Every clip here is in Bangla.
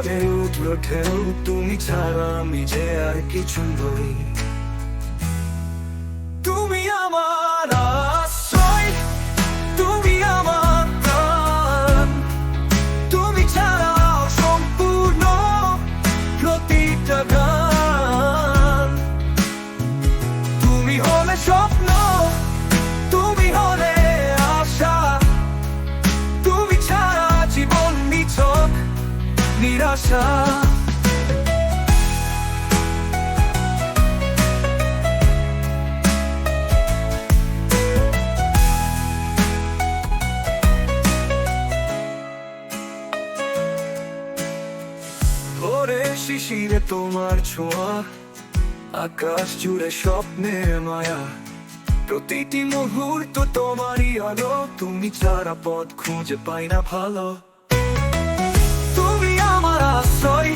ঢেউ উঠলো ঢেউ, তুমি ছাড়া আমি যে আর কিছু নই। তুমি আমার আশ্রয়, তুমি আমার প্রাণ, তুমি ছাড়া সম্পূর্ণ প্রতিটা গান। তুমি হলে স্বপ্ন, তুমি হলে আশা, তুমি ছাড়া জীবন নিছক নিরাশা। ভোরে শিশিরে তোমার ছোঁয়া, আকাশ জুড়ে স্বপ্নের মায়া, প্রতিটি মুহূর্ত তোমারই আলো, তুমি ছাড়া পথ খুঁজে পাই না ভালো। তুমি আমার আশ্রয়,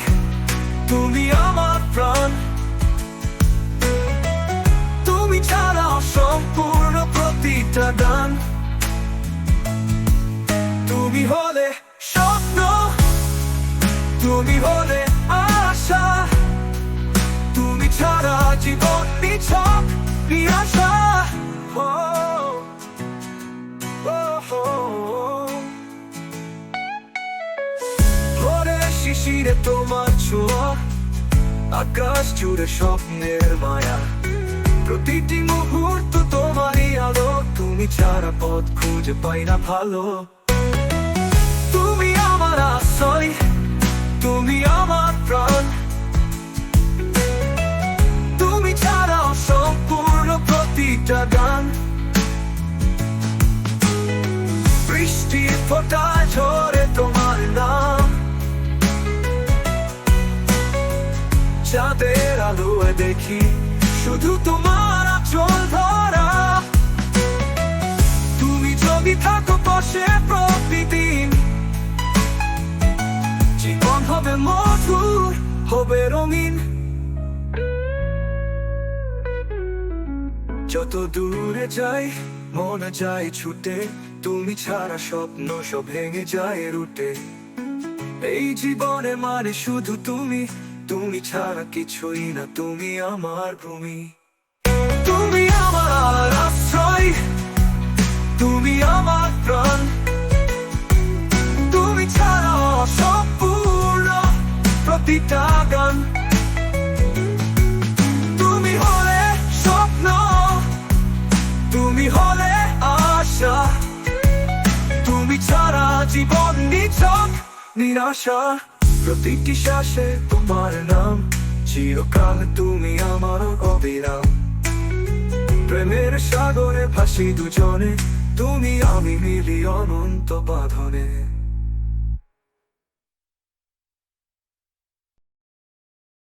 তুমি আমার প্রাণ, তুমি ছাড়া সম্পূর্ণ প্রতিটা গান। তুমি হলে স্বপ্ন, তুমি হলে আশা, তুমি ছাড়া জীবন নিছক নিরাশা। ভোরে শিশিরে তোমার ছোঁয়া, আকাশ জুড়ে স্বপ্নের মায়া, প্রতিটি মুহূর্ত তোমারই আলো, তুমি ছাড়া পথ খুঁজে পাই না ভালো। তুমি আমার আশ্রয়, তুমি আমার প্রাণ, তুমি ছাড়া সম্পূর্ণ প্রতিটা গান। বৃষ্টির ফোঁটায় ঝরে তোমার নাম, চাঁদের আলোয় দেখি শুধু তোমার আঁচল ধরা। তুমি যদি থাকো পাশে প্রতিদিন, জীবন হবে মধুর, হবে রঙিন। যত দূরে যাই মনে যায় ছুটে, তুমি ছাড়া স্বপ্ন সব ভেঙে যায় রুটে। এই জীবনে মানে শুধু তুমি, তুমি ছাড়া কিছুই না, তুমি আমার ভূমি। তুমি আমার আশ্রয়, তুমি আমার প্রাণ, তুমি ছাড়া সম্পূর্ণ প্রতিটা গান। তুমি হলে স্বপ্ন, তুমি হলে আশা, তুমি ছাড়া জীবন নিছক নিরাশা। প্রতিটি শ্বাসে তোমার নাম, চিরকাল তুমি আমার অবিরাম। প্রেমের সাগরে ভাসি দুজনে, তুমি আমি মিলি অনন্ত বাঁধনে।